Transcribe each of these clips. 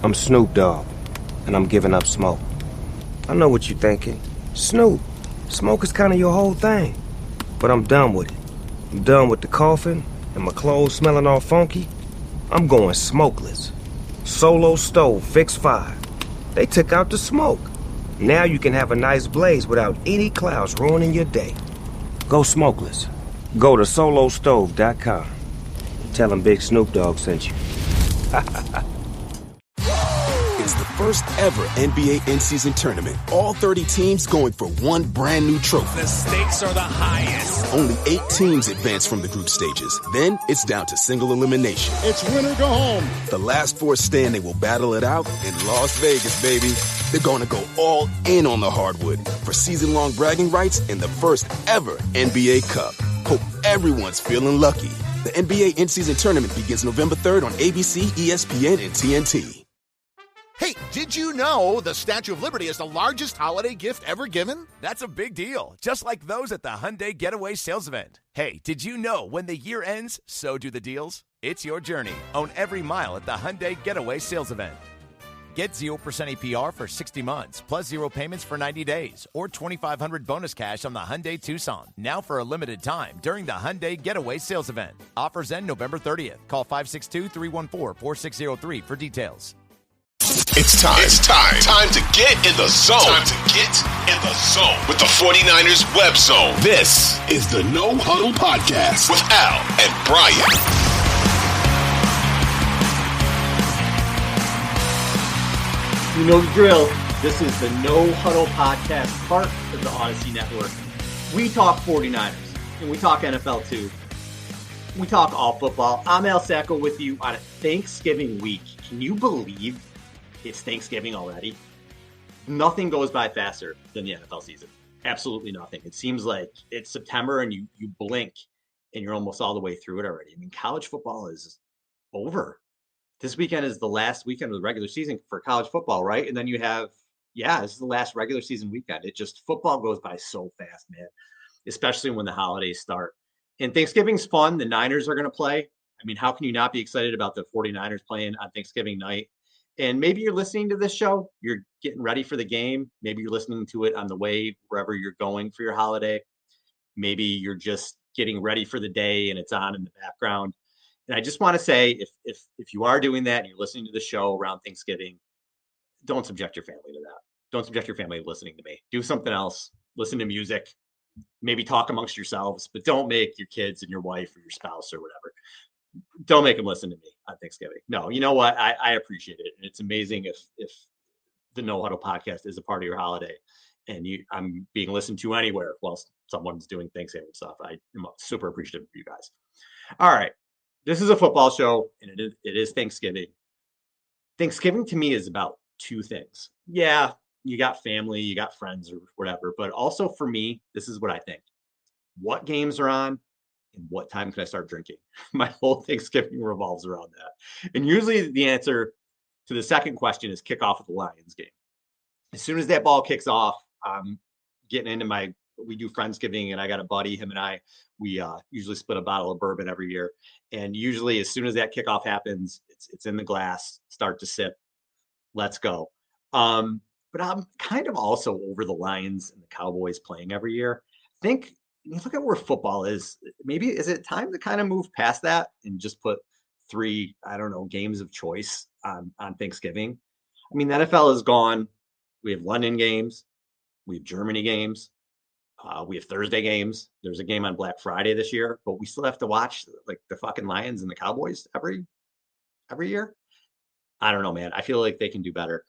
I'm Snoop Dogg, and I'm giving up smoke. I know what you're thinking. Snoop, smoke is kind of your whole thing. But I'm done with it. I'm done with the coughing and my clothes smelling all funky. I'm going smokeless. Solo stove, fixed fire. They took out the smoke. Now you can have a nice blaze without any clouds ruining your day. Go smokeless. Go to solostove.com. Tell them Big Snoop Dogg sent you. It's the first ever NBA in-season tournament. All 30 teams going for one brand new trophy. The stakes are the highest. Only 8 teams advance from the group stages. Then it's down to single elimination. It's win or go home. The last 4 standing will battle it out in Las Vegas, baby. They're going to go all in on the hardwood for season-long bragging rights in the first ever NBA Cup. Hope everyone's feeling lucky. The NBA in-season tournament begins November 3rd on ABC, ESPN, and TNT. Hey, did you know the Statue of Liberty is the largest holiday gift ever given? That's a big deal, just like those at the Hyundai Getaway Sales Event. Hey, did you know when the year ends, so do the deals? It's your journey. Own every mile at the Hyundai Getaway Sales Event. Get 0% APR for 60 months, plus 0 payments for 90 days, or $2,500 bonus cash on the Hyundai Tucson. Now for a limited time during the Hyundai Getaway Sales Event. Offers end November 30th. Call 562-314-4603 for details. It's time. It's time. Time to get in the zone. Time to get in the zone with the 49ers Web Zone. This is the No Huddle Podcast with Al and Brian. You know the drill. This is the No Huddle Podcast, part of the Odyssey Network. We talk 49ers, and we talk NFL too. We talk all football. I'm Al Sacco with you on a Thanksgiving week. Can you believe it's Thanksgiving already? Nothing goes by faster than the NFL season. Absolutely nothing. It seems like it's September and you blink and you're almost all the way through it already. I mean, college football is over. This weekend is the last weekend of the regular season for college football, right? And then you have, this is the last regular season weekend. Football goes by so fast, man, especially when the holidays start. And Thanksgiving's fun. The Niners are going to play. I mean, how can you not be excited about the 49ers playing on Thanksgiving night? And maybe you're listening to this show, you're getting ready for the game. Maybe you're listening to it on the way wherever you're going for your holiday. Maybe you're just getting ready for the day and it's on in the background. And I just want to say, if you are doing that and you're listening to the show around Thanksgiving, don't subject your family to that. Don't subject your family to listening to me. Do something else. Listen to music. Maybe talk amongst yourselves, but don't make your kids and your wife or your spouse or whatever. Don't make them listen to me on Thanksgiving. No, you know what? I appreciate it. And it's amazing if the No Huddle Podcast is a part of your holiday and I'm being listened to anywhere while someone's doing Thanksgiving stuff. I am super appreciative of you guys. All right. This is a football show and it is Thanksgiving. Thanksgiving to me is about 2 things. Yeah, you got family, you got friends or whatever. But also for me, this is what I think. What games are on? And what time can I start drinking? My whole Thanksgiving revolves around that. And usually the answer to the second question is kick off with the Lions game. As soon as that ball kicks off, I'm getting into we do Friendsgiving, and I got a buddy, him and I, we usually split a bottle of bourbon every year. And usually as soon as that kickoff happens, it's in the glass, start to sip, let's go. But I'm kind of also over the Lions and the Cowboys playing every year. I think, you look at where football is, maybe is it time to kind of move past that and just put 3, games of choice on Thanksgiving? I mean, the NFL is gone. We have London games. We have Germany games. We have Thursday games. There's a game on Black Friday this year, but we still have to watch like the fucking Lions and the Cowboys every year. I don't know, man. I feel like they can do better.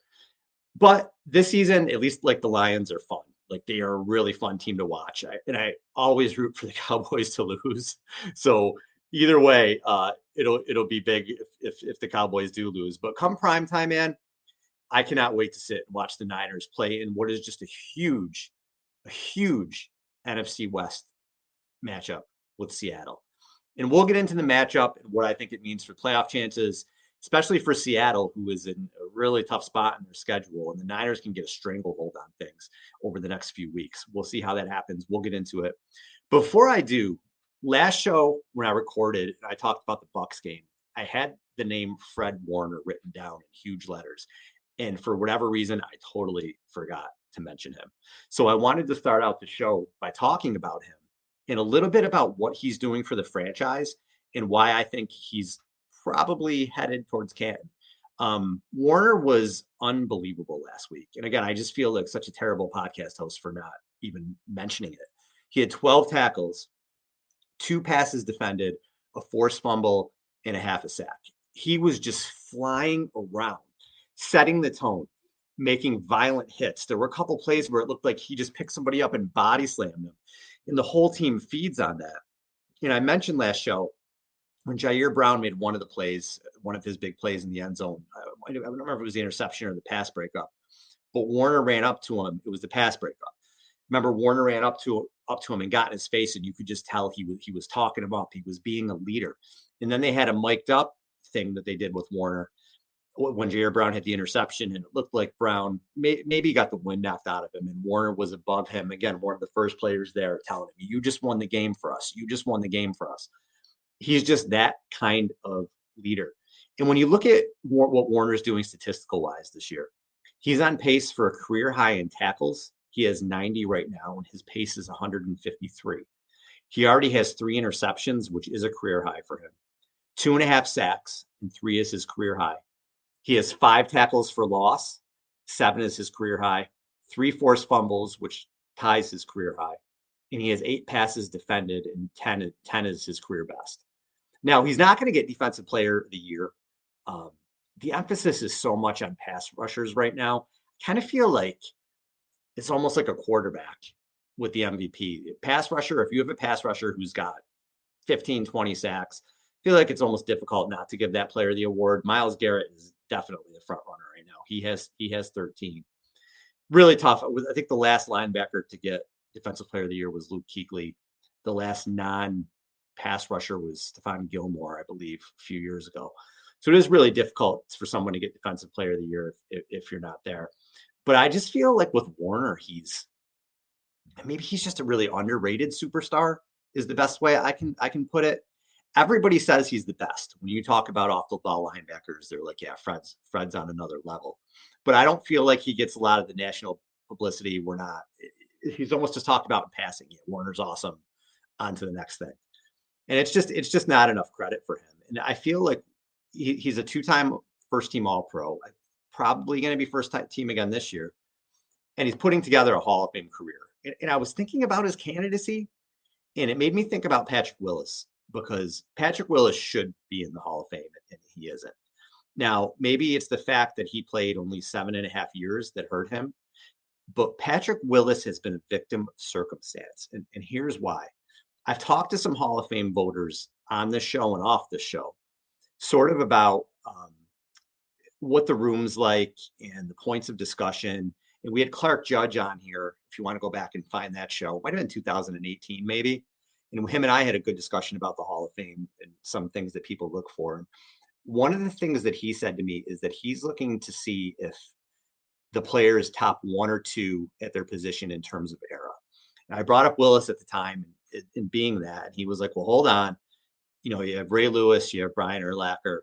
But this season, at least like the Lions are fun. Like they are a really fun team to watch. I always root for the Cowboys to lose. So either way, it'll be big if the Cowboys do lose. But come prime time, man, I cannot wait to sit and watch the Niners play in what is just a huge NFC West matchup with Seattle. And we'll get into the matchup and what I think it means for playoff chances, especially for Seattle, who is in a really tough spot in their schedule. And the Niners can get a stranglehold on things over the next few weeks. We'll see how that happens. We'll get into it. Before I do, last show when I recorded, I talked about the Bucs game. I had the name Fred Warner written down in huge letters. And for whatever reason, I totally forgot to mention him. So I wanted to start out the show by talking about him and a little bit about what he's doing for the franchise and why I think he's probably headed towards Canton. Warner was unbelievable last week. And again, I just feel like such a terrible podcast host for not even mentioning it. He had 12 tackles, 2 passes defended, a forced fumble, and a half a sack. He was just flying around, setting the tone, making violent hits. There were a couple plays where it looked like he just picked somebody up and body slammed them. And the whole team feeds on that. I mentioned last show when Jair Brown made one of the plays, one of his big plays in the end zone. I don't remember if it was the interception or the pass breakup, but Warner ran up to him. It was the pass breakup. Remember, Warner ran up to him and got in his face, and you could just tell he was talking him up. He was being a leader. And then they had a mic'd up thing that they did with Warner when Jair Brown had the interception, and it looked like Brown maybe got the wind knocked out of him, and Warner was above him. Again, one of the first players there telling him, "You just won the game for us. You just won the game for us." He's just that kind of leader. And when you look at what Warner's doing statistical-wise this year, he's on pace for a career high in tackles. He has 90 right now, and his pace is 153. He already has 3 interceptions, which is a career high for him. 2.5 sacks, and 3 is his career high. He has 5 tackles for loss. 7 is his career high. 3 forced fumbles, which ties his career high. And he has 8 passes defended, and 10 is his career best. Now, he's not going to get Defensive Player of the Year. The emphasis is so much on pass rushers right now. I kind of feel like it's almost like a quarterback with the MVP. Pass rusher, if you have a pass rusher who's got 15, 20 sacks, I feel like it's almost difficult not to give that player the award. Myles Garrett is definitely the front runner right now. He has 13. Really tough. I think the last linebacker to get Defensive Player of the Year was Luke Kuechly. The last non-pass rusher was Stephon Gilmore, I believe, a few years ago. So it is really difficult for someone to get Defensive Player of the Year if you're not there. But I just feel like with Warner, maybe he's just a really underrated superstar is the best way I can put it. Everybody says he's the best. When you talk about off the ball linebackers, they're like, yeah, Fred's on another level. But I don't feel like he gets a lot of the national publicity. He's almost just talked about in passing. Yeah, Warner's awesome. On to the next thing. And it's just not enough credit for him. And I feel like he's a 2-time first team All-Pro, probably going to be first team again this year. And he's putting together a Hall of Fame career. And I was thinking about his candidacy, and it made me think about Patrick Willis, because Patrick Willis should be in the Hall of Fame, and he isn't. Now, maybe it's the fact that he played only 7.5 years that hurt him, but Patrick Willis has been a victim of circumstance. And here's why. I've talked to some Hall of Fame voters on this show and off this show, sort of about what the room's like and the points of discussion. And we had Clark Judge on here, if you want to go back and find that show. Might have been 2018, maybe. And him and I had a good discussion about the Hall of Fame and some things that people look for. And one of the things that he said to me is that he's looking to see if the player is top 1 or 2 at their position in terms of era. And I brought up Willis at the time in being that. And he was like, well, hold on. You have Ray Lewis, you have Brian Urlacher.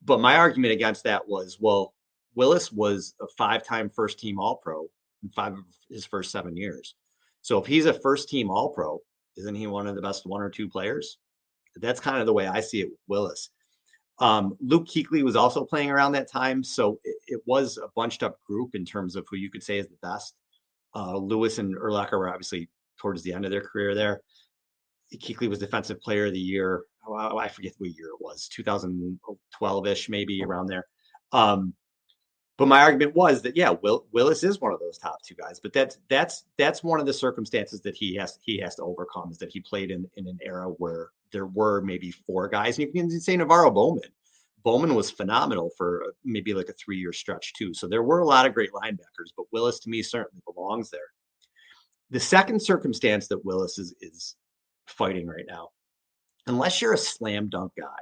But my argument against that was, well, Willis was a 5-time first team All-Pro in 5 of his first 7 years. So if he's a first team All-Pro, isn't he one of the best 1 or 2 players? That's kind of the way I see it with Willis. Luke Kuechly was also playing around that time. So it was a bunched up group in terms of who you could say is the best. Lewis and Urlacher were obviously towards the end of their career there. Kuechly was Defensive Player of the Year. I forget what year it was, 2012-ish, maybe around there. But my argument was that, yeah, Willis is one of those top 2 guys, but that's one of the circumstances that he has to overcome, is that he played in an era where there were maybe 4 guys. And you can say Navarro Bowman. Bowman was phenomenal for maybe like a 3-year stretch too. So there were a lot of great linebackers, but Willis to me certainly belongs there. The second circumstance that Willis is fighting right now, unless you're a slam dunk guy,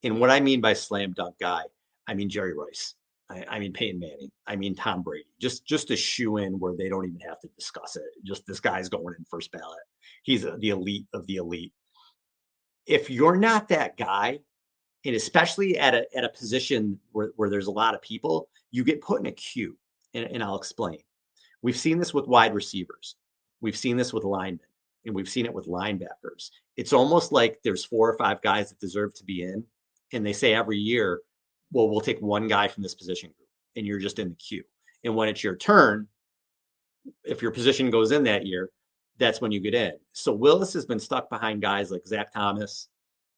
and what I mean by slam dunk guy, I mean Jerry Rice. I mean Peyton Manning. I mean Tom Brady. Just a shoe in where they don't even have to discuss it. Just this guy's going in first ballot. He's the elite of the elite. If you're not that guy, And especially at a position where there's a lot of people, you get put in a queue. And I'll explain. We've seen this with wide receivers. We've seen this with linemen, and we've seen it with linebackers. It's almost like there's 4 or 5 guys that deserve to be in, and they say every year, well, we'll take one guy from this position group, and you're just in the queue. And when it's your turn, if your position goes in that year, that's when you get in. So Willis has been stuck behind guys like Zach Thomas,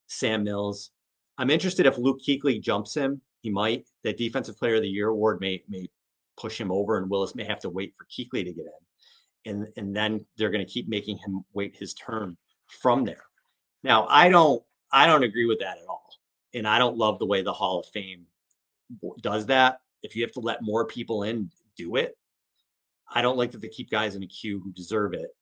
Sam Mills. I'm interested if Luke Kuechly jumps him. He might. The Defensive Player of the Year award may push him over, and Willis may have to wait for Kuechly to get in. And then they're going to keep making him wait his turn from there. Now, I don't agree with that at all. And I don't love the way the Hall of Fame does that. If you have to let more people in, do it. I don't like that they keep guys in a queue who deserve it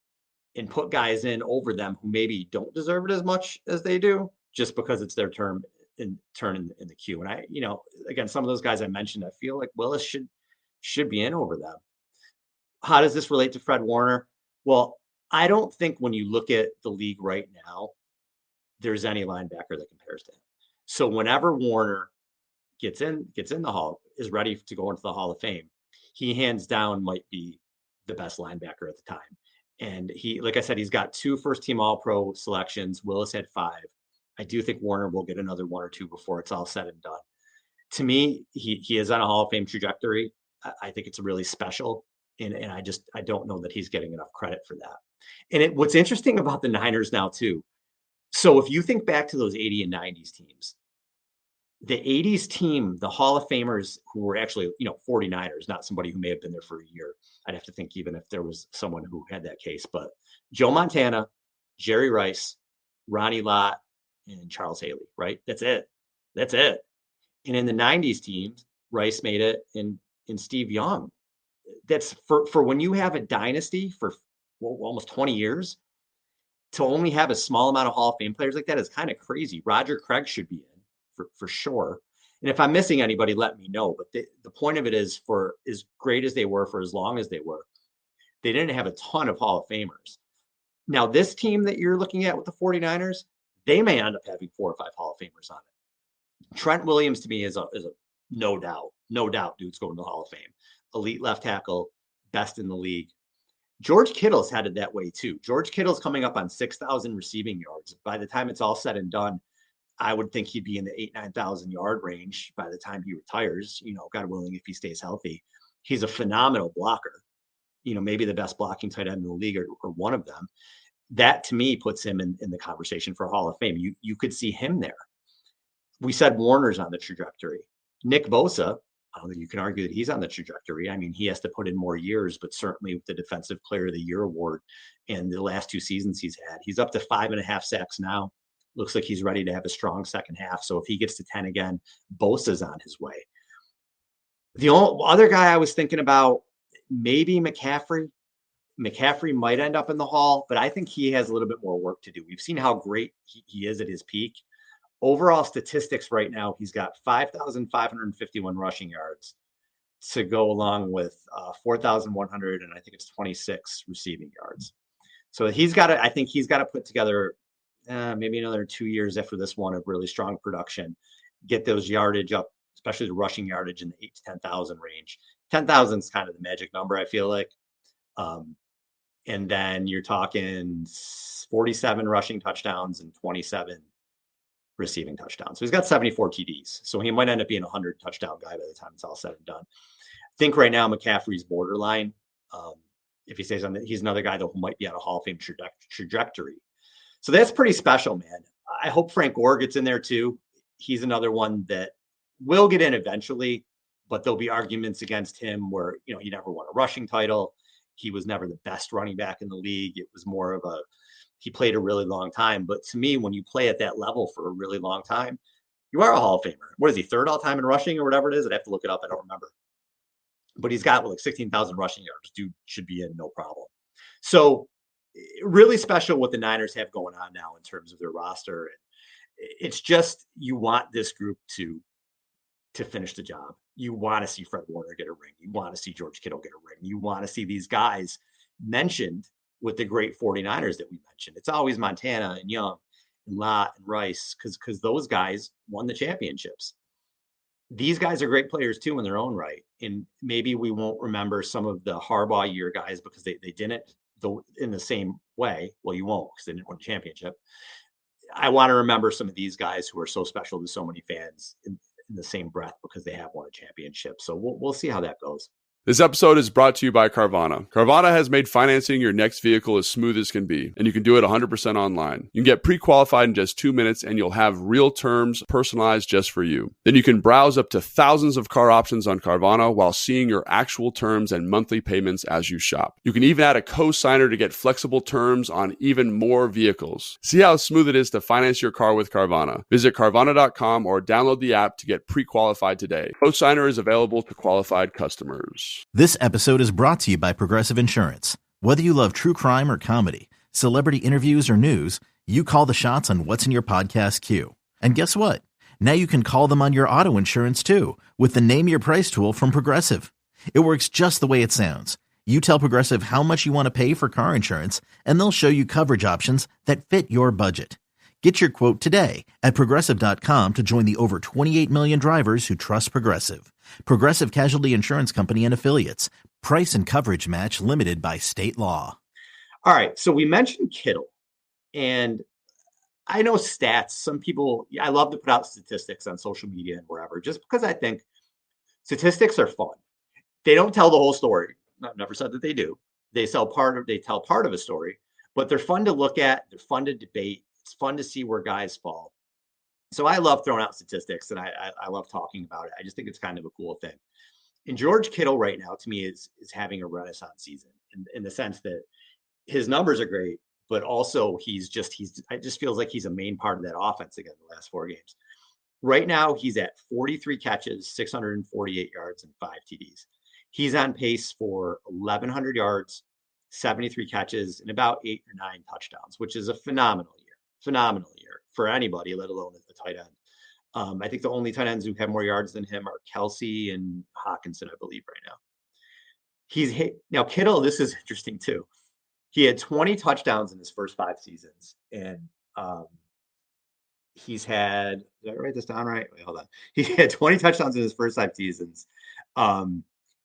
and put guys in over them who maybe don't deserve it as much as they do, just because it's their turn in the queue. And I, again, some of those guys I mentioned, I feel like Willis should be in over them. How does this relate to Fred Warner? Well, I don't think when you look at the league right now, there's any linebacker that compares to him. So whenever Warner gets in the Hall, is ready to go into the Hall of Fame, he hands down might be the best linebacker at the time. And he, like I said, he's got 2 first-team All-Pro selections. Willis had 5. I do think Warner will get another 1 or 2 before it's all said and done. To me, he is on a Hall of Fame trajectory. I think it's really special. And I don't know that he's getting enough credit for that. And what's interesting about the Niners now, too. So if you think back to those 80 and 90s teams, the 80s team, the Hall of Famers who were actually, 49ers, not somebody who may have been there for a year. I'd have to think even if there was someone who had that case, but Joe Montana, Jerry Rice, Ronnie Lott, and Charles Haley, right? That's it. And in the 90s teams, Rice made it in Steve Young. That's for when you have a dynasty for almost 20 years, to only have a small amount of Hall of Fame players like that is kind of crazy. Roger Craig should be in. For sure. And if I'm missing anybody, let me know. But the point of it is, for as great as they were, for as long as they were, they didn't have a ton of Hall of Famers. Now, this team that you're looking at with the 49ers, they may end up having 4 or 5 Hall of Famers on it. Trent Williams, to me, is a no doubt, dude's going to the Hall of Fame. Elite left tackle, best in the league. George Kittle's headed that way, too. George Kittle's coming up on 6,000 receiving yards. By the time it's all said and done, I would think he'd be in the 9,000 yard range by the time he retires, God willing, if he stays healthy. He's a phenomenal blocker, maybe the best blocking tight end in the league or one of them. That to me puts him in the conversation for Hall of Fame. You could see him there. We said Warner's on the trajectory. Nick Bosa, I don't think you can argue that he's on the trajectory. I mean, he has to put in more years, but certainly with the Defensive Player of the Year award and the last 2 seasons he's up to 5.5 sacks now. Looks like he's ready to have a strong second half. So if he gets to 10 again, Bosa's on his way. The only other guy I was thinking about, maybe McCaffrey. McCaffrey might end up in the Hall, but I think he has a little bit more work to do. We've seen how great he is at his peak. Overall statistics right now, he's got 5,551 rushing yards to go along with 4,100, and I think it's 26 receiving yards. So I think he's got to put together maybe another 2 years after this one of really strong production, get those yardage up, especially the rushing yardage in the 8,000 to 10,000 range. 10,000 is kind of the magic number, I feel like. And then you're talking 47 rushing touchdowns and 27 receiving touchdowns. So he's got 74 TDs. So he might end up being a 100 touchdown guy by the time it's all said and done. I think right now McCaffrey's borderline. If he stays on he's another guy that might be on a Hall of Fame trajectory. So that's pretty special, man. I hope Frank Gore gets in there too. He's another one that will get in eventually, but there'll be arguments against him where, he never won a rushing title. He was never the best running back in the league. It was more of he played a really long time. But to me, when you play at that level for a really long time, you are a Hall of Famer. What is he, 3rd all time in rushing or whatever it is? I'd have to look it up. I don't remember. But he's got like 16,000 rushing yards. Dude should be in no problem. So really special what the Niners have going on now in terms of their roster. And it's just, you want this group to finish the job. You want to see Fred Warner get a ring. You want to see George Kittle get a ring. You want to see these guys mentioned with the great 49ers that we mentioned. It's always Montana and Young and Lott and Rice, because those guys won the championships. These guys are great players too in their own right. And maybe we won't remember some of the Harbaugh year guys because they didn't in the same way. Well, you won't because they didn't win a championship. I want to remember some of these guys who are so special to so many fans in the same breath because they have won a championship. So we'll see how that goes. This episode is brought to you by Carvana. Carvana has made financing your next vehicle as smooth as can be, and you can do it 100% online. You can get pre-qualified in just 2 minutes, and you'll have real terms personalized just for you. Then you can browse up to thousands of car options on Carvana while seeing your actual terms and monthly payments as you shop. You can even add a co-signer to get flexible terms on even more vehicles. See how smooth it is to finance your car with Carvana. Visit Carvana.com or download the app to get pre-qualified today. Co-signer is available to qualified customers. This episode is brought to you by Progressive Insurance. Whether you love true crime or comedy, celebrity interviews or news, you call the shots on what's in your podcast queue. And guess what? Now you can call them on your auto insurance too with the Name Your Price tool from Progressive. It works just the way it sounds. You tell Progressive how much you want to pay for car insurance, and they'll show you coverage options that fit your budget. Get your quote today at Progressive.com to join the over 28 million drivers who trust Progressive. Progressive Casualty Insurance Company and Affiliates. Price and coverage match limited by state law. All right, so we mentioned Kittle, and I know stats. Some people, I love to put out statistics on social media and wherever, just because I think statistics are fun. They don't tell the whole story. I've never said that they do. They tell part of a story, but they're fun to look at. They're fun to debate. It's fun to see where guys fall. So I love throwing out statistics, and I love talking about it. I just think it's kind of a cool thing. And George Kittle right now, to me, is having a renaissance season in the sense that his numbers are great, but also it just feels like he's a main part of that offense again the last 4 games. Right now, he's at 43 catches, 648 yards, and 5 TDs. He's on pace for 1,100 yards, 73 catches, and about 8 or 9 touchdowns, which is a phenomenal year for anybody, let alone at the tight end. I think the only tight ends who have more yards than him are Kelsey and Hawkinson, I believe, right now. Now Kittle, this is interesting too. He had 20 touchdowns in his first 5 seasons, and he's had, did I write this down right? Wait, hold on. He had 20 touchdowns in his first 5 seasons, and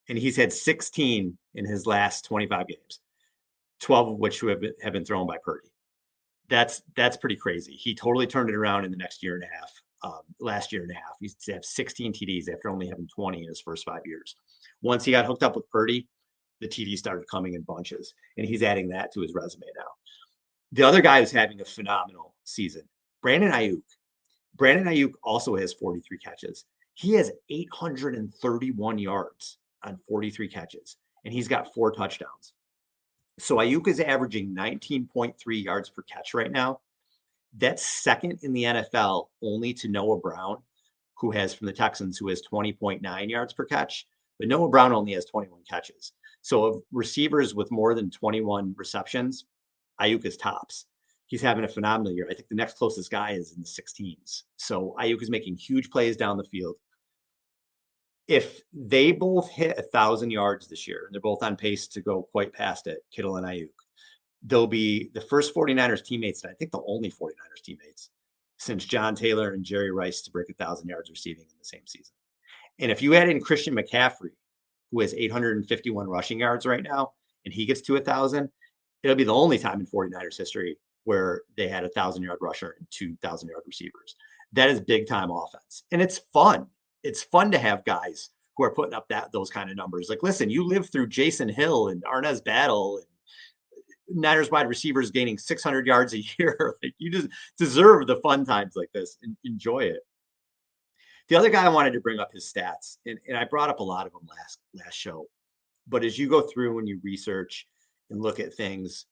he's had 16 in his last 25 games, 12 of which have been thrown by Purdy. That's pretty crazy. He totally turned it around in the next year and a half. Last year and a half, he used to have 16 TDs after only having 20 in his first 5 years. Once he got hooked up with Purdy, the TDs started coming in bunches, and he's adding that to his resume now. The other guy who's having a phenomenal season, Brandon Ayuk. Brandon Ayuk also has 43 catches. He has 831 yards on 43 catches, and he's got 4 touchdowns. So Ayuk is averaging 19.3 yards per catch right now. That's second in the NFL only to Noah Brown, who has from the Texans, who has 20.9 yards per catch. But Noah Brown only has 21 catches. So of receivers with more than 21 receptions, Ayuk is tops. He's having a phenomenal year. I think the next closest guy is in the 16s. So Ayuk is making huge plays down the field. If they both hit 1,000 yards this year, and they're both on pace to go quite past it, Kittle and Ayuk, they'll be the first 49ers teammates, and I think the only 49ers teammates since John Taylor and Jerry Rice to break 1,000 yards receiving in the same season. And if you add in Christian McCaffrey, who has 851 rushing yards right now, and he gets to 1,000, it'll be the only time in 49ers history where they had 1,000-yard rusher and 2,000-yard receivers. That is big-time offense, and it's fun. It's fun to have guys who are putting up those kind of numbers. Like, listen, you lived through Jason Hill and Arnaz Battle and Niners wide receivers gaining 600 yards a year. Like, you just deserve the fun times like this and enjoy it. The other guy I wanted to bring up his stats, and I brought up a lot of them last show, but as you go through and you research and look at things,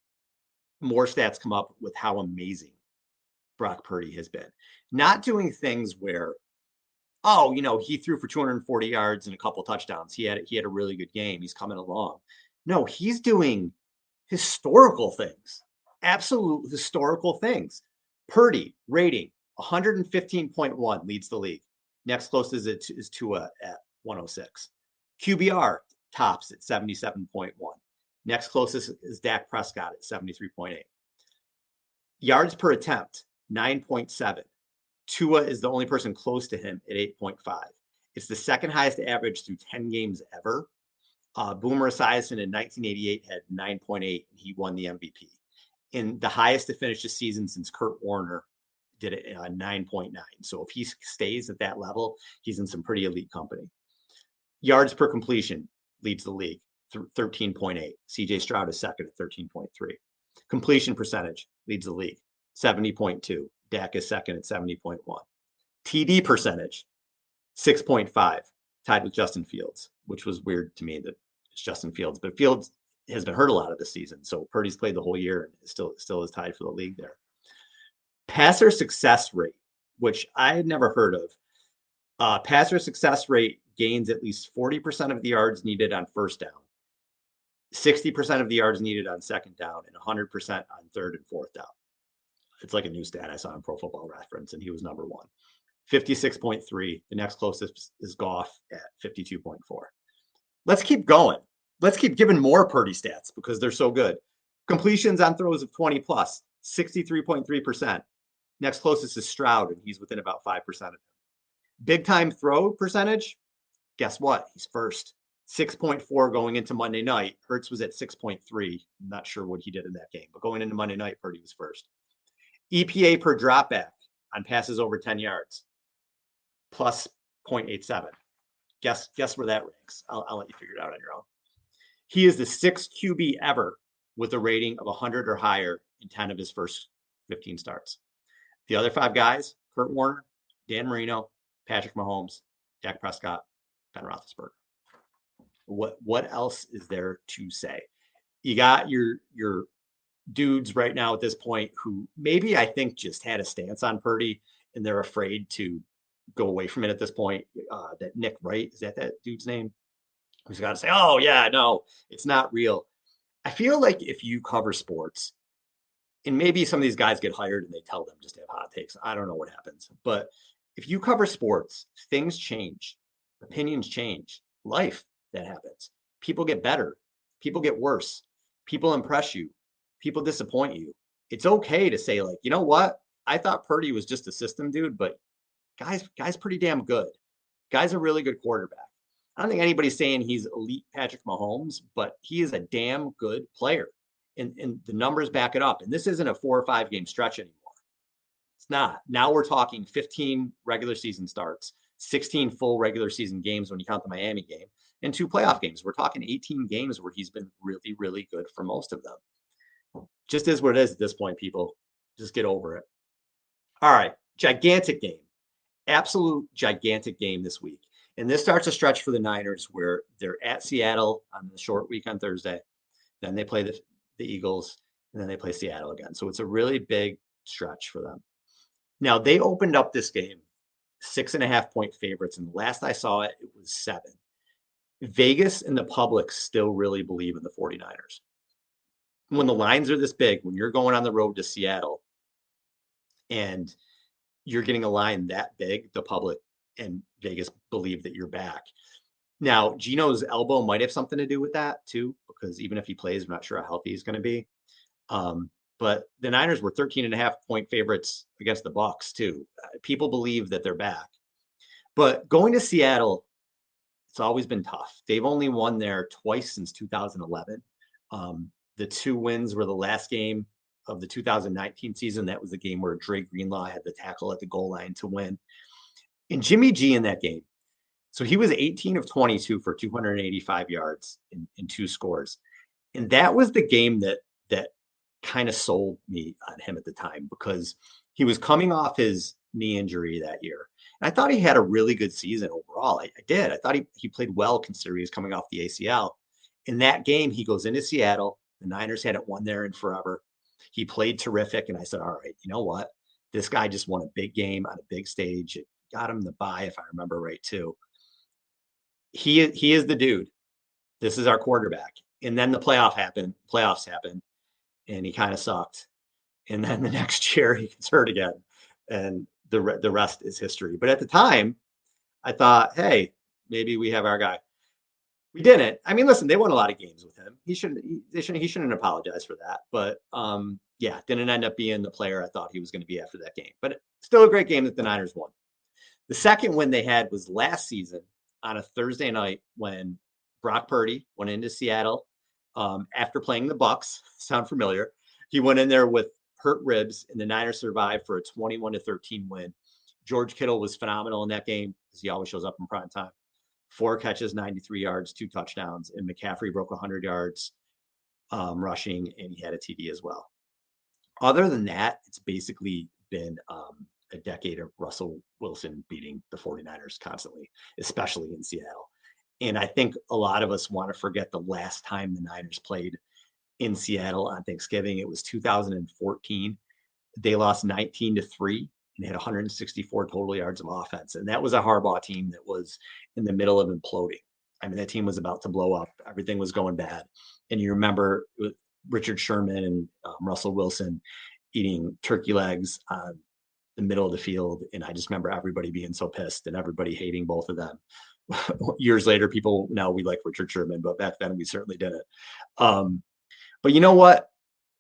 more stats come up with how amazing Brock Purdy has been. Not doing things where, he threw for 240 yards and a couple touchdowns. He had a really good game. He's coming along. No, he's doing historical things, absolute historical things. Purdy rating 115.1 leads the league. Next closest is Tua at 106. QBR tops at 77.1. Next closest is Dak Prescott at 73.8. Yards per attempt, 9.7. Tua is the only person close to him at 8.5. It's the second highest average through 10 games ever. Boomer Esiason in 1988 had 9.8, and he won the MVP. And the highest to finish the season since Kurt Warner did it 9.9. So if he stays at that level, he's in some pretty elite company. Yards per completion leads the league, 13.8. CJ Stroud is second at 13.3. Completion percentage leads the league, 70.2. Dak is second at 70.1. TD percentage, 6.5, tied with Justin Fields, which was weird to me that it's Justin Fields. But Fields has been hurt a lot of this season, so Purdy's played the whole year and still is tied for the league there. Passer success rate, which I had never heard of. Passer success rate gains at least 40% of the yards needed on first down, 60% of the yards needed on second down, and 100% on third and fourth down. It's like a new stat I saw on Pro Football Reference, and he was number one. 56.3. The next closest is Goff at 52.4. Let's keep going. Let's keep giving more Purdy stats because they're so good. Completions on throws of 20 plus, 63.3%. Next closest is Stroud, and he's within about 5% of him. Big time throw percentage, guess what? He's first. 6.4 going into Monday night. Hurts was at 6.3. I'm not sure what he did in that game, but going into Monday night, Purdy was first. EPA per dropback on passes over 10 yards, plus 0.87. Guess where that ranks. I'll let you figure it out on your own. He is the sixth QB ever with a rating of 100 or higher in 10 of his first 15 starts. The other five guys, Kurt Warner, Dan Marino, Patrick Mahomes, Dak Prescott, Ben Roethlisberger. What else is there to say? You got your dudes right now at this point who maybe I think just had a stance on Purdy and they're afraid to go away from it at this point. That Nick Wright, is that dude's name? Who's got to say, oh yeah, no, it's not real. I feel like if you cover sports, and maybe some of these guys get hired and they tell them just to have hot takes. I don't know what happens, but if you cover sports, things change, opinions change, life that happens. People get better, people get worse, people impress you, people disappoint you. It's okay to say, like, you know what? I thought Purdy was just a system dude, but guy's pretty damn good. Guy's a really good quarterback. I don't think anybody's saying he's elite Patrick Mahomes, but he is a damn good player. And the numbers back it up. And this isn't a 4 or 5 game stretch anymore. It's not. Now we're talking 15 regular season starts, 16 full regular season games when you count the Miami game, and 2 playoff games. We're talking 18 games where he's been really, really good for most of them. Just is what it is at this point, people. Just get over it. All right. Gigantic game. Absolute gigantic game this week. And this starts a stretch for the Niners where they're at Seattle on the short week on Thursday. Then they play the Eagles, and then they play Seattle again. So it's a really big stretch for them. Now, they opened up this game 6.5-point favorites, and the last I saw it, it was 7. Vegas and the public still really believe in the 49ers. When the lines are this big, when you're going on the road to Seattle and you're getting a line that big, the public and Vegas believe that you're back. Now, Gino's elbow might have something to do with that too, because even if he plays, I'm not sure how healthy he's going to be. But the Niners were 13.5-point favorites against the Bucs too. People believe that they're back. But going to Seattle, it's always been tough. They've only won there twice since 2011. The 2 wins were the last game of the 2019 season. That was the game where Dre Greenlaw had the tackle at the goal line to win. And Jimmy G in that game, so he was 18 of 22 for 285 yards in 2 scores. And that was the game that kind of sold me on him at the time because he was coming off his knee injury that year. And I thought he had a really good season overall. I did. I thought he played well considering he was coming off the ACL. In that game, he goes into Seattle. The Niners hadn't won there in forever. He played terrific. And I said, all right, you know what? This guy just won a big game on a big stage. It got him the bye, if I remember right, too. He is the dude. This is our quarterback. And then the playoffs happened, and he kind of sucked. And then the next year he gets hurt again, and the rest is history. But at the time, I thought, hey, maybe we have our guy. We didn't. I mean, listen, they won a lot of games with him. He shouldn't apologize for that. But yeah, didn't end up being the player I thought he was going to be after that game. But still a great game that the Niners won. The second win they had was last season on a Thursday night when Brock Purdy went into Seattle after playing the Bucs. Sound familiar? He went in there with hurt ribs, and the Niners survived for a 21-13 win. George Kittle was phenomenal in that game, because he always shows up in prime time. 4 catches, 93 yards, 2 touchdowns, and McCaffrey broke 100 yards rushing, and he had a TD as well. Other than that, it's basically been a decade of Russell Wilson beating the 49ers constantly, especially in Seattle. And I think a lot of us want to forget the last time the Niners played in Seattle on Thanksgiving. It was 2014. They lost 19-3 and had 164 total yards of offense. And that was a Harbaugh team that was in the middle of imploding. I mean, that team was about to blow up. Everything was going bad. And you remember Richard Sherman and Russell Wilson eating turkey legs on the middle of the field. And I just remember everybody being so pissed and everybody hating both of them. Years later, people, now we like Richard Sherman, but back then we certainly didn't. But you know what?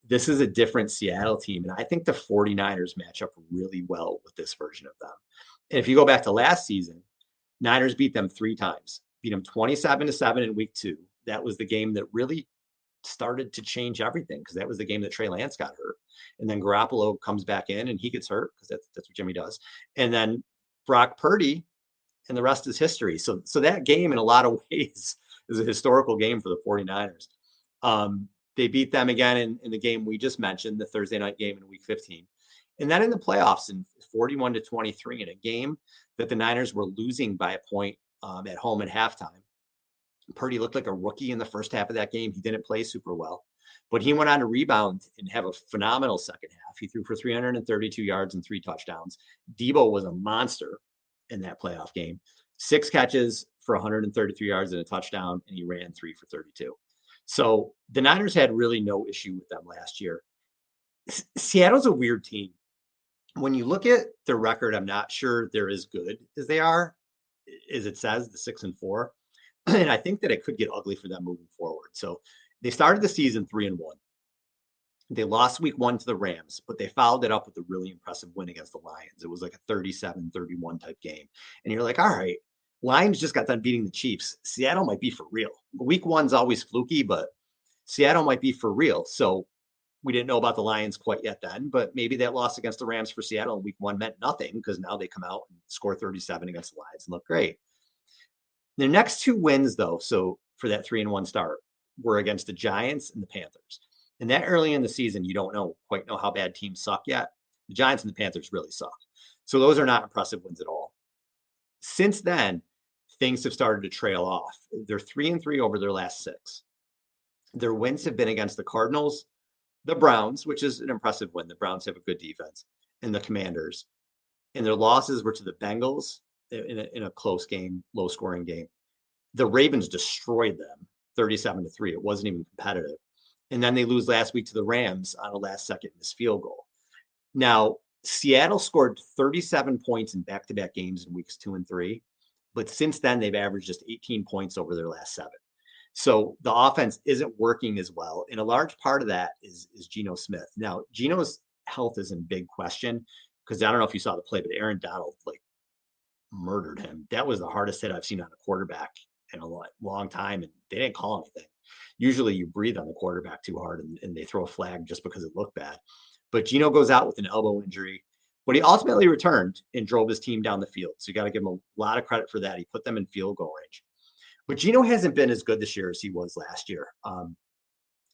This is a different Seattle team. And I think the 49ers match up really well with this version of them. And if you go back to last season, Niners beat them 3 times, beat them 27-7 in week 2. That was the game that really started to change everything, because that was the game that Trey Lance got hurt. And then Garoppolo comes back in and he gets hurt, because that's what Jimmy does. And then Brock Purdy, and the rest is history. So that game in a lot of ways is a historical game for the 49ers. They beat them again in the game we just mentioned, the Thursday night game in week 15. And then in the playoffs in 41-23 in a game that the Niners were losing by a point at home at halftime. Purdy looked like a rookie in the first half of that game. He didn't play super well, but he went on to rebound and have a phenomenal second half. He threw for 332 yards and 3 touchdowns. Debo was a monster in that playoff game. 6 catches for 133 yards and a touchdown, and he ran 3 for 32. So the Niners had really no issue with them last year. Seattle's a weird team. When you look at their record, I'm not sure they're as good as they are, as it says, the 6-4. And I think that it could get ugly for them moving forward. So they started the season 3-1. They lost week 1 to the Rams, but they followed it up with a really impressive win against the Lions. It was like a 37-31 type game. And you're like, all right, Lions just got done beating the Chiefs. Seattle might be for real. Week 1's always fluky, but Seattle might be for real. So we didn't know about the Lions quite yet then, but maybe that loss against the Rams for Seattle in week 1 meant nothing, because now they come out and score 37 against the Lions and look great. The next 2 wins, though, so for that 3-1 start, were against the Giants and the Panthers. And that early in the season, you don't quite know how bad teams suck yet. The Giants and the Panthers really suck. So those are not impressive wins at all. Since then, things have started to trail off. They're 3-3 over their last 6. Their wins have been against the Cardinals, the Browns, which is an impressive win. The Browns have a good defense, and the Commanders. And their losses were to the Bengals in a close game, low-scoring game. The Ravens destroyed them 37-3. It wasn't even competitive. And then they lose last week to the Rams on a last-second missed field goal. Now, Seattle scored 37 points in back-to-back games in weeks 2 and 3. But since then, they've averaged just 18 points over their last 7. So the offense isn't working as well. And a large part of that is Geno Smith. Now, Geno's health is in big question, because I don't know if you saw the play, but Aaron Donald murdered him. That was the hardest hit I've seen on a quarterback in a long time, and they didn't call anything. Usually you breathe on the quarterback too hard and they throw a flag just because it looked bad. But Geno goes out with an elbow injury, but he ultimately returned and drove his team down the field. So you got to give him a lot of credit for that. He put them in field goal range. But Geno hasn't been as good this year as he was last year.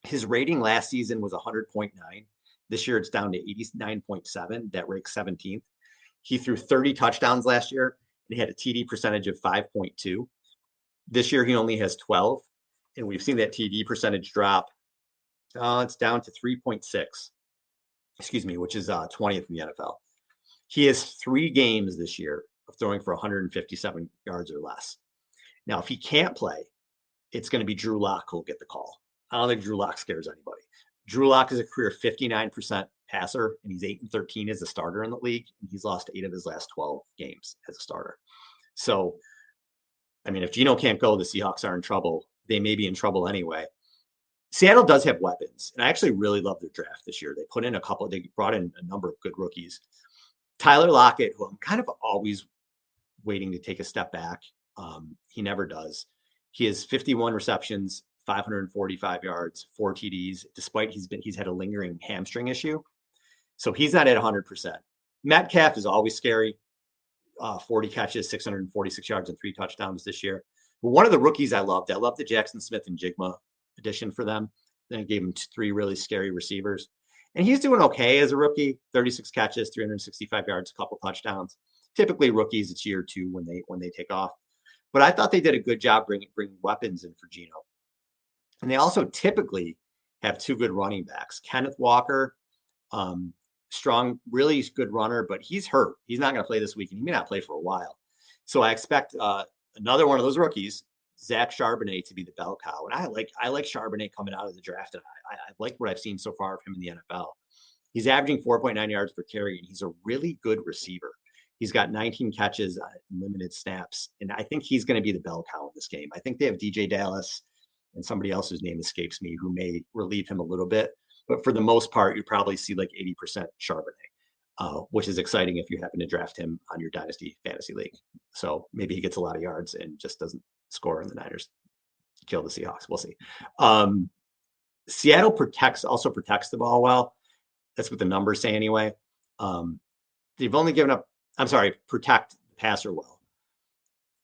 His rating last season was 100.9. This year it's down to 89.7. That ranks 17th. He threw 30 touchdowns last year and he had a TD percentage of 5.2. This year he only has 12. And we've seen that TD percentage drop. It's down to 3.6, which is 20th in the NFL. He has 3 games this year of throwing for 157 yards or less. Now, if he can't play, it's going to be Drew Lock who'll get the call. I don't think Drew Lock scares anybody. Drew Lock is a career 59% passer, and he's 8-13 as a starter in the league, and he's lost 8 of his last 12 games as a starter. So I mean, if Geno can't go, the Seahawks are in trouble. They may be in trouble anyway. Seattle does have weapons, and I actually really love their draft this year. They brought in a number of good rookies. Tyler Lockett, who I'm kind of always waiting to take a step back. He never does. He has 51 receptions, 545 yards, 4 TDs, despite he's had a lingering hamstring issue. So he's not at 100%. Metcalf is always scary. 40 catches, 646 yards, and 3 touchdowns this year. But one of the rookies I loved the Jackson Smith and Jigma addition for them. Then I gave him 3 really scary receivers. And he's doing okay as a rookie, 36 catches, 365 yards, a couple touchdowns. Typically rookies, it's year 2 when they take off. But I thought they did a good job bringing weapons in for Geno. And they also typically have 2 good running backs. Kenneth Walker, strong, really good runner, but he's hurt. He's not going to play this week, and he may not play for a while. So I expect another one of those rookies, Zach Charbonnet, to be the bell cow. And I like Charbonnet coming out of the draft, and I like what I've seen so far of him in the NFL. He's averaging 4.9 yards per carry, and he's a really good receiver. He's got 19 catches in limited snaps, and I think he's going to be the bell cow in this game. I think they have DJ Dallas and somebody else whose name escapes me who may relieve him a little bit. But for the most part, you probably see like 80% Charbonnet, which is exciting if you happen to draft him on your Dynasty Fantasy League. So maybe he gets a lot of yards and just doesn't score, and the Niners kill the Seahawks. We'll see. Seattle also protects the ball well. That's what the numbers say anyway. They've only given up, protect the passer well,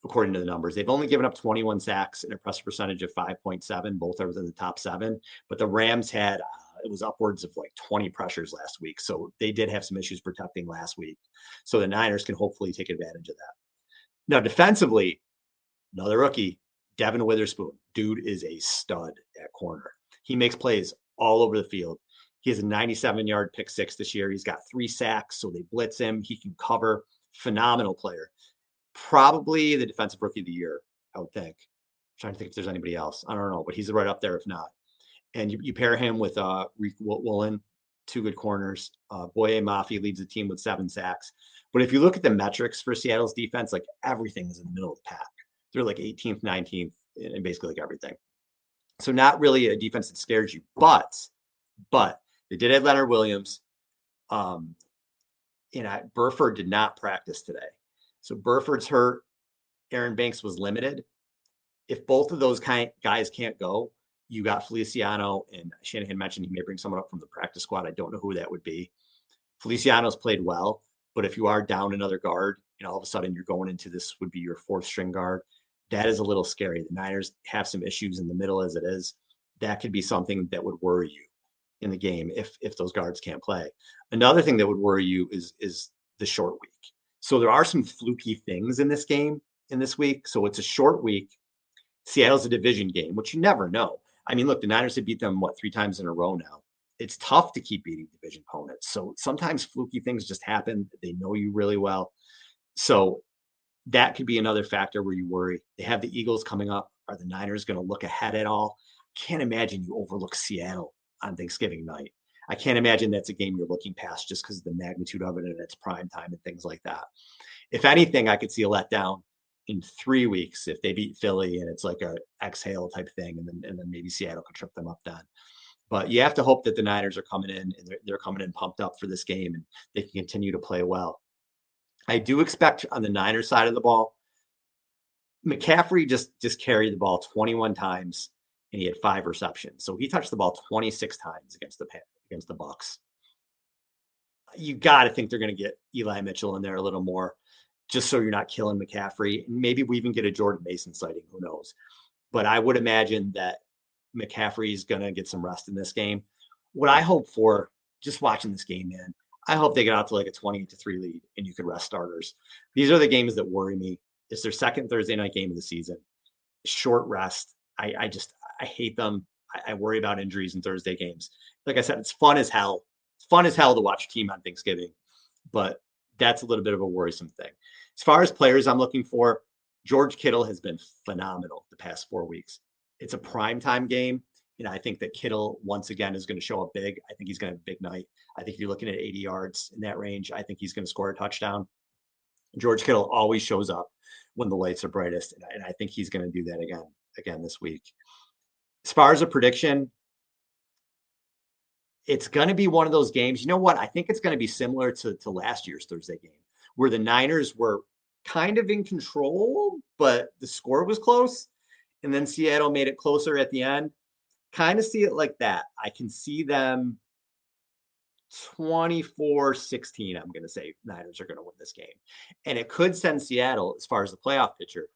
according to the numbers. They've only given up 21 sacks and a pressure percentage of 5.7. Both are within the top 7. But the Rams had, it was upwards of like 20 pressures last week. So they did have some issues protecting last week. So the Niners can hopefully take advantage of that. Now, defensively, another rookie, Devin Witherspoon. Dude is a stud at corner. He makes plays all over the field. He has a 97-yard pick 6 this year. He's got 3 sacks, so they blitz him. He can cover. Phenomenal player. Probably the defensive rookie of the year, I would think. I'm trying to think if there's anybody else. I don't know, but he's right up there if not. And you pair him with Reek Woolen, 2 good corners. Boye Mafi leads the team with 7 sacks. But if you look at the metrics for Seattle's defense, like everything is in the middle of the pack. They're like 18th, 19th, and basically like everything. So not really a defense that scares you, but they did have Leonard Williams. Burford did not practice today. So Burford's hurt. Aaron Banks was limited. If both of those guys can't go, you got Feliciano, and Shanahan mentioned he may bring someone up from the practice squad. I don't know who that would be. Feliciano's played well, but if you are down another guard, all of a sudden you're going into this would be your 4th string guard. That is a little scary. The Niners have some issues in the middle as it is. That could be something that would worry you in the game if those guards can't play. Another thing that would worry you is the short week. So there are some fluky things in this game in this week. So it's a short week. Seattle's a division game, which you never know. I mean, look, the Niners have beat them 3 times in a row now. It's tough to keep beating division opponents. So sometimes fluky things just happen. They know you really well. So that could be another factor where you worry. They have the Eagles coming up. Are the Niners going to look ahead at all? Can't imagine you overlook Seattle on Thanksgiving night. I can't imagine that's a game you're looking past just because of the magnitude of it and its prime time and things like that. If anything, I could see a letdown in 3 weeks if they beat Philly and it's like a exhale type thing, and then maybe Seattle could trip them up then. But you have to hope that the Niners are coming in and they're coming in pumped up for this game and they can continue to play well. I do expect on the Niners side of the ball, McCaffrey just carried the ball 21 times and he had 5 receptions. So he touched the ball 26 times against the Bucs. You got to think they're going to get Eli Mitchell in there a little more, just so you're not killing McCaffrey. Maybe we even get a Jordan Mason sighting. Who knows? But I would imagine that McCaffrey is going to get some rest in this game. What I hope for, just watching this game, man, I hope they get out to like a 20-3 lead and you can rest starters. These are the games that worry me. It's their second Thursday night game of the season. Short rest. I hate them. I worry about injuries in Thursday games. Like I said, it's fun as hell. It's fun as hell to watch a team on Thanksgiving, but that's a little bit of a worrisome thing. As far as players I'm looking for, George Kittle has been phenomenal the past 4 weeks. It's a primetime game. I think that Kittle, once again, is going to show up big. I think he's going to have a big night. I think if you're looking at 80 yards in that range, I think he's going to score a touchdown. George Kittle always shows up when the lights are brightest, and I think he's going to do that again this week. As far as a prediction, it's going to be one of those games. You know what? I think it's going to be similar to last year's Thursday game, where the Niners were kind of in control, but the score was close, and then Seattle made it closer at the end. Kind of see it like that. I can see them 24-16, I'm going to say Niners are going to win this game. And it could send Seattle, as far as the playoff picture,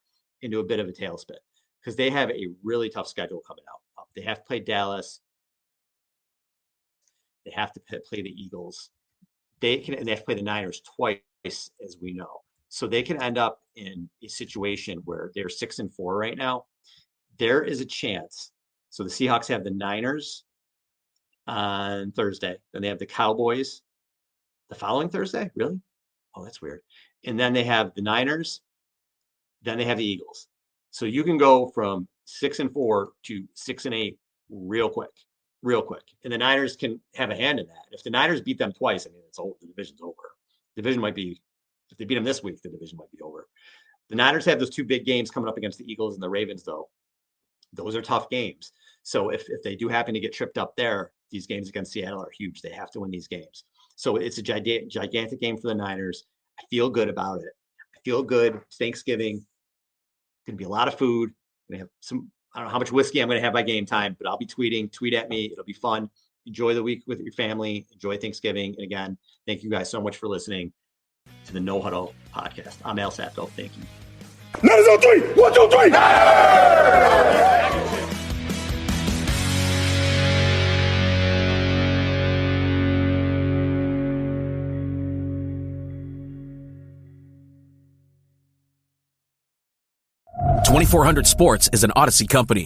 into a bit of a tailspin because they have a really tough schedule coming out. They have to play Dallas. They have to play the Eagles. They have to play the Niners twice, as we know. So they can end up in a situation where they're 6-4 right now. There is a chance. So the Seahawks have the Niners on Thursday. Then they have the Cowboys the following Thursday. Really? Oh, that's weird. And then they have the Niners. Then they have the Eagles. So you can go from 6-4 to 6-8 real quick. And the Niners can have a hand in that. If the Niners beat them twice, I mean, it's over. The division's over. The division might be, if they beat them this week, the division might be over. The Niners have those two big games coming up against the Eagles and the Ravens, though. Those are tough games. So if they do happen to get tripped up there, these games against Seattle are huge. They have to win these games. So it's a gigantic game for the Niners. I feel good about it. I feel good. It's Thanksgiving. Going to be a lot of food. Going to have some, I don't know how much whiskey I'm going to have by game time, but I'll be tweeting. Tweet at me. It'll be fun. Enjoy the week with your family. Enjoy Thanksgiving. And again, thank you guys so much for listening to the No Huddle podcast. I'm Al Sacco. Thank you. Niners on three. 1, 2, 3. .2400 Sports is an Odyssey company.